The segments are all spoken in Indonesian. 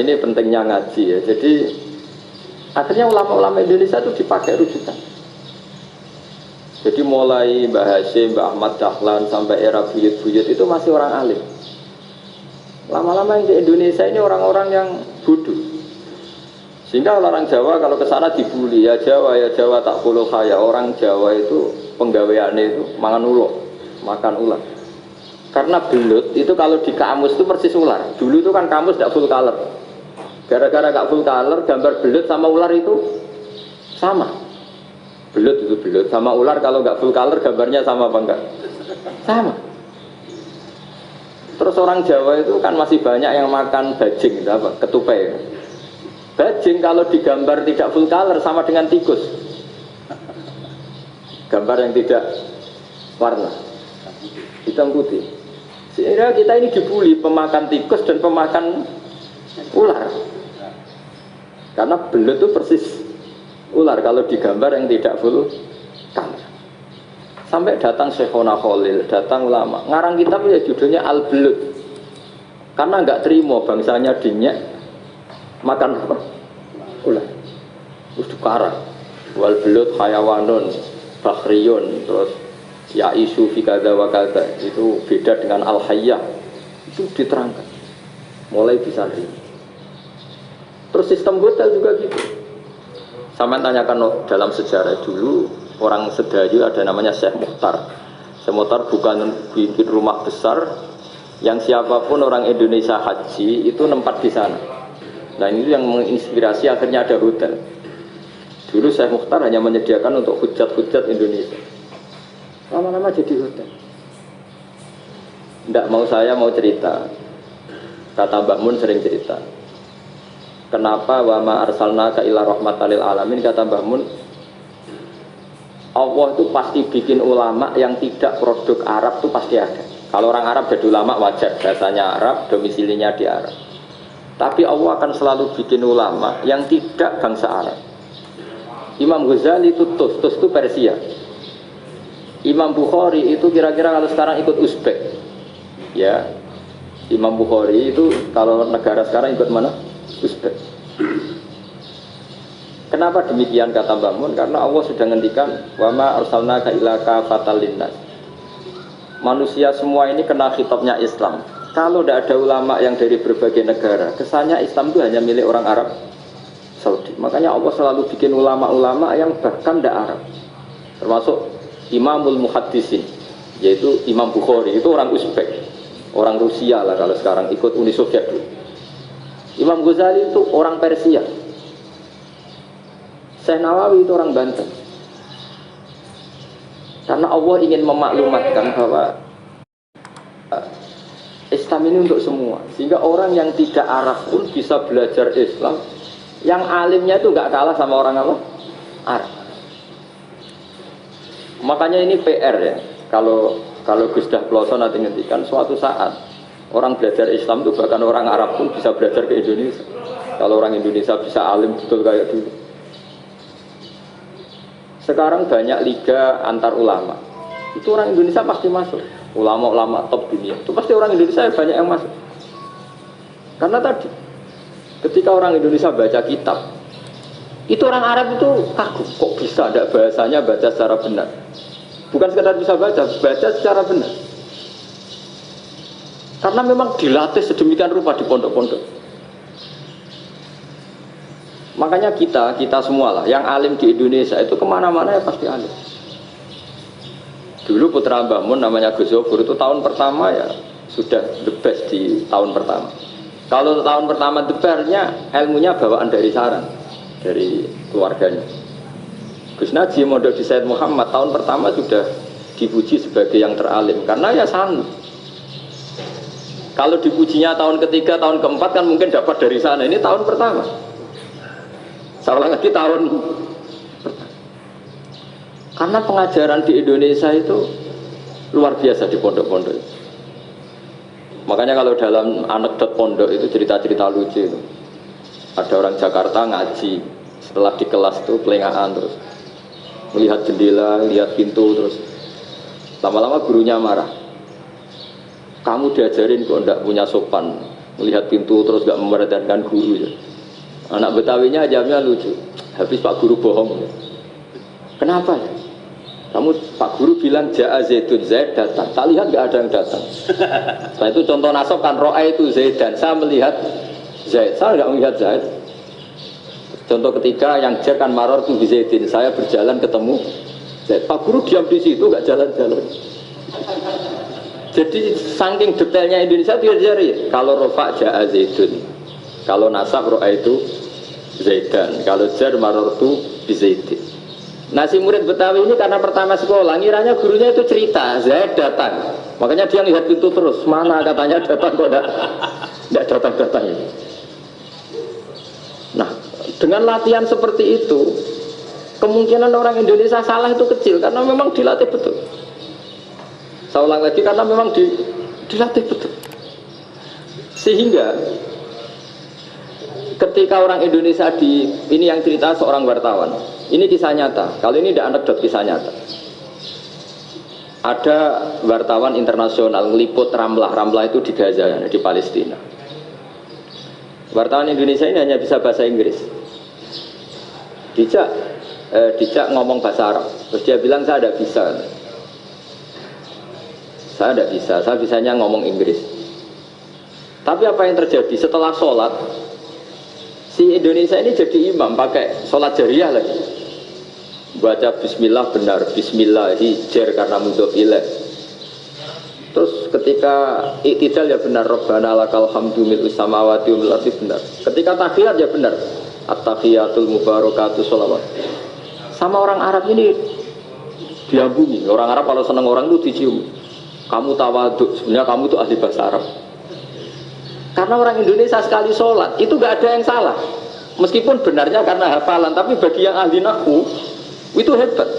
ini pentingnya ngaji ya. Jadi akhirnya ulama-ulama Indonesia itu dipakai rujukan. Jadi mulai Mbah Hasyim, Mbah Ahmad Dahlan sampai era buyut-buyut itu masih orang alim. Lama-lama yang di Indonesia ini orang-orang yang bodoh. Sehingga orang Jawa kalau ke sana dibully, ya Jawa tak puluh kaya. Orang Jawa itu penggaweannya itu makan ular. Karena belut itu kalau di kamus itu persis ular. Dulu itu kan kamus tidak full color. Gara-gara gak full color, gambar belut sama ular itu sama. Belut itu belut sama ular kalau gak full color gambarnya sama apa enggak? Sama. Terus orang Jawa itu kan masih banyak yang makan bajing, apa? Ketupai. Bajing kalau digambar tidak full color sama dengan tikus. Gambar yang tidak warna hitam putih. Sehingga kita ini dibully pemakan tikus dan pemakan ular. Karena belut itu persis ular kalau digambar yang tidak full color. Sampai datang Syekhona Khalil, datang ulama. Ngarang kitab ya judulnya Al-Belut. Karena nggak terima bangsanya dinyak makan apa? Ular. Terus dikarang. Wal belut hayawanun bakhriyun, terus ya isu fi kadza wa kadza. Itu beda dengan al-hayyah. Itu diterangkan. Mulai bisa terima. Terus sistem hotel juga gitu. Sama tanyakan dalam sejarah dulu orang Sedayu ada namanya Syekh Mukhtar. Syekh Mukhtar bukan bikin rumah besar yang siapapun orang Indonesia haji itu nempat di sana. Nah ini yang menginspirasi akhirnya ada hotel. Dulu Syekh Mukhtar hanya menyediakan untuk hujat-hujat Indonesia. Lama-lama jadi hotel. Tidak mau saya mau cerita. Kata Mbak Mun sering cerita. Kenapa wa ma arsalnaka illa rahmatan lil alamin, kata Mbah Mun, Allah itu pasti bikin ulama yang tidak produk Arab itu pasti ada. Kalau orang Arab jadi ulama wajar, bahasanya Arab, domisilinya di Arab. Tapi Allah akan selalu bikin ulama yang tidak bangsa Arab. Imam Ghazali itu Tus itu Persia. Imam Bukhari itu kira-kira kalau sekarang ikut Uzbek. Ya. Imam Bukhari itu kalau negara sekarang ikut mana? Uzbek. Kenapa demikian kata Mbak Mun? Karena Allah sudah ngendikan wa ma arsalnaka illa kafatan linnas. Manusia semua ini kena khitabnya Islam. Kalau tidak ada ulama yang dari berbagai negara, kesannya Islam itu hanya milik orang Arab Saudi. Makanya Allah selalu bikin ulama-ulama yang bahkan tidak Arab. Termasuk Imamul Muhaddisin, yaitu Imam Bukhari, itu orang Uzbek, orang Rusia lah kalau sekarang, ikut Uni Soviet dulu. Imam Ghazali itu orang Persia. Syekh Nawawi itu orang Banten. Karena Allah ingin memaklumatkan bahwa Islam ini untuk semua. Sehingga orang yang tidak Arab pun bisa belajar Islam. Yang alimnya itu nggak kalah sama orang apa? Arab. Makanya ini PR ya. Kalau Gus Dah Ploso nanti ngendikan suatu saat orang belajar Islam itu bahkan orang Arab pun bisa belajar ke Indonesia. Kalau orang Indonesia bisa alim betul kayak dulu. Sekarang banyak liga antar ulama. Itu orang Indonesia pasti masuk. Ulama-ulama top dunia. Itu pasti orang Indonesia banyak yang masuk. Karena tadi ketika orang Indonesia baca kitab, itu orang Arab itu kagum. Kok bisa ada bahasanya baca secara benar? Bukan sekedar bisa baca secara benar. Karena memang dilatih sedemikian rupa di pondok-pondok. Makanya kita semua lah, yang alim di Indonesia itu kemana-mana ya pasti alim. Dulu putra Mbah Mun namanya Gus Zofur itu tahun pertama ya sudah the best di tahun pertama. Kalau tahun pertama the best-nya ilmunya bawaan dari sarang, dari keluarganya. Gus Najim mondok di Said Muhammad tahun pertama sudah dipuji sebagai yang teralim karena ya sanggup. Kalau dipujinya tahun ketiga, tahun keempat kan mungkin dapat dari sana. Ini tahun pertama. Salah lagi tahun pertama. Karena pengajaran di Indonesia itu luar biasa di pondok-pondok. Makanya kalau dalam anekdot pondok itu cerita-cerita lucu itu. Ada orang Jakarta ngaji, setelah di kelas itu pelengahan terus. Melihat jendela, lihat pintu terus. Lama-lama gurunya marah. Kamu diajarin kok enggak punya sopan, melihat pintu terus gak memperhatikan guru ya. Anak Betawinya jamnya lucu. Habis Pak Guru bohong. Kenapa ya? Kamu Pak Guru bilang Ja'a Zaidun, Zaid datang. Tak lihat gak ada yang datang. Setelah itu contoh nasab kan ro'a itu Zaidan. Saya melihat Zaid. Saya gak melihat Zaid. Contoh ketiga yang jar kan maror tu Zaidin. Saya berjalan ketemu Zaid. Pak Guru diam di situ gak jalan-jalan. Jadi saking detailnya Indonesia dia jari. Kalau rofa Ja'a Zaidun. Kalau nasab ro'a itu Zaidan. Kalau jar maror tu Zaidin. Nah si murid Betawi ini karena pertama sekolah, ngiranya gurunya itu cerita, Zaid datang. Makanya dia lihat pintu terus, mana katanya datang kok tidak datang-datang ini. Nah dengan latihan seperti itu, kemungkinan orang Indonesia salah itu kecil karena memang dilatih betul. Saya ulang lagi karena memang dilatih betul. Sehingga ketika orang Indonesia ini yang cerita seorang wartawan. Ini kisah nyata. Kalau ini tidak anekdot, kisah nyata. Ada wartawan internasional meliput Ramlah. Ramlah itu di Gaza, di Palestina. Wartawan Indonesia ini hanya bisa bahasa Inggris. Dijak ngomong bahasa Arab. Terus dia bilang saya tidak bisa. Saya tidak bisa. Saya bisanya ngomong Inggris. Tapi apa yang terjadi setelah sholat? Si Indonesia ini jadi imam pakai sholat jariyah lagi. Baca bismillah benar, bismillah hijar karena mudhof ilaih. Terus ketika iktidal ya benar, Rabbana lakal hamdu mil'us samawati wa mil'ul ardi benar. Ketika tahiyat ya benar, at-tahiyatul mubarakatuh sholawat. Sama orang Arab ini diambungi. Orang Arab kalau senang orang itu dicium. Kamu tawaduk, sebenarnya kamu tuh ahli bahasa Arab. Karena orang Indonesia sekali sholat itu gak ada yang salah. Meskipun benarnya karena hafalan, tapi bagi yang ahli nahwu itu hebat.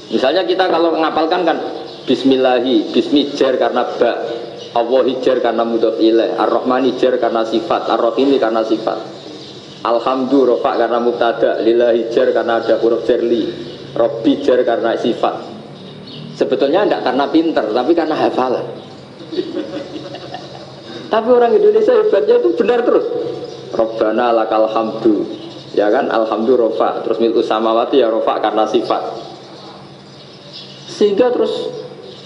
Misalnya kita kalau ngapalkan kan bismillahi, bismi jar karena ba, Allah hijar karena mudhof ilaih, ar-rahman hijar karena sifat, ar-rahim karena sifat, alhamdu rofa karena mubtada, lillahi jar karena ada huruf jarli, robbi jar karena sifat. Sebetulnya tidak karena pinter, tapi karena hafalan. Tapi orang Indonesia hebatnya itu benar terus. Rabbana lakal hamdu. Ya kan, alhamdu rofa, terus mil'us samawati ya rofa karena sifat. Sehingga terus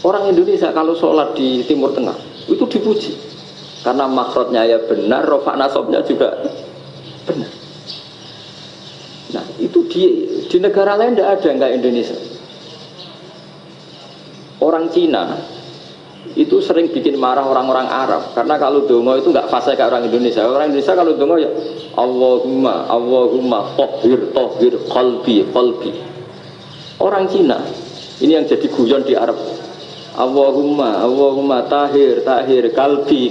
orang Indonesia kalau sholat di Timur Tengah itu dipuji karena makhrajnya ya benar, rofa nasabnya juga benar. Nah itu di negara lain tidak ada nggak Indonesia. Orang Cina itu sering bikin marah orang-orang Arab karena kalau dongo itu nggak fasih kayak orang Indonesia. Orang Indonesia kalau dongo ya Allahumma tohir qalbi. Orang Cina ini yang jadi guyon di Arab. Allahumma tahir kalbi.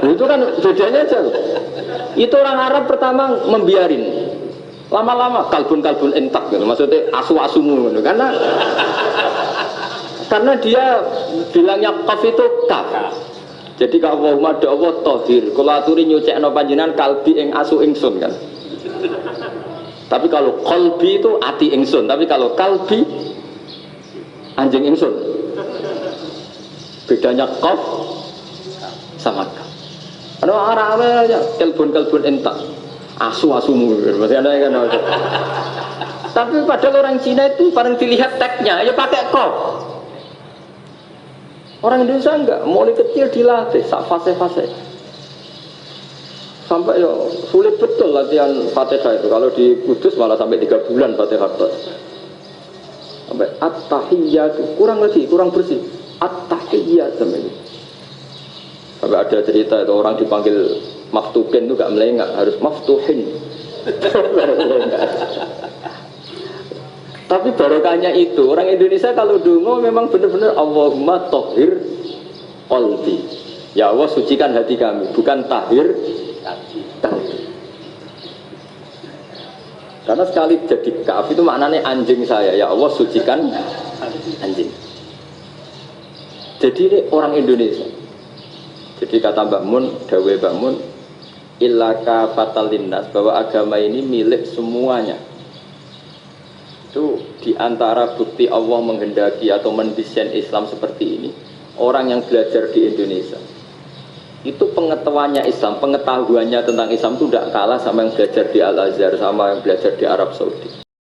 Itu kan bedanya jauh. Itu orang Arab pertama membiarin. Lama-lama kalbun entak gitu. Maksudnya asu-asumu gitu. Karena dia bilangnya qaf itu kaf. Jadi kalau Allahumma do Allah tohir, kalau aturi nyucekno panjenengan kalbi ing asu ingsun kan. Tapi kalau qalbi itu ati ingsun, tapi kalau kalbi anjing ingsun. Bedanya qaf sama kaf. Ada arah-arahnya kalbun entak. Asu-asumu masih ada kan. Tapi padahal orang Cina itu paling dilihat teksnya ya pakai qaf. Orang Indonesia enggak, mulai kecil dilatih sak fase-fase. Sampai ya sulit betul latihan Fatihah itu. Kalau di Kudus malah sampai 3 bulan Fatihah. Sampai at-tahiyyatu, kurang bersih. At-tahiyyat sampai ini. Sampai ada cerita itu orang dipanggil maftuhin itu enggak melengak, harus maftuhin. Tapi barokahnya itu orang Indonesia kalau dungo memang benar-benar Allahumma tohir qalbi. Ya Allah sucikan hati kami, bukan tahir kalbi. Karena sekali jadi kaf itu maknanya anjing saya. Ya Allah sucikan anjing. Jadi ini orang Indonesia. Jadi kata Mbak Mun, dawe Mbak Mun, illaka fatalinnas, bahwa agama ini milik semuanya. Itu diantara bukti Allah menghendaki atau mendesain Islam seperti ini, orang yang belajar di Indonesia itu pengetahuannya Islam, pengetahuannya tentang Islam itu tidak kalah sama yang belajar di Al Azhar, sama yang belajar di Arab Saudi.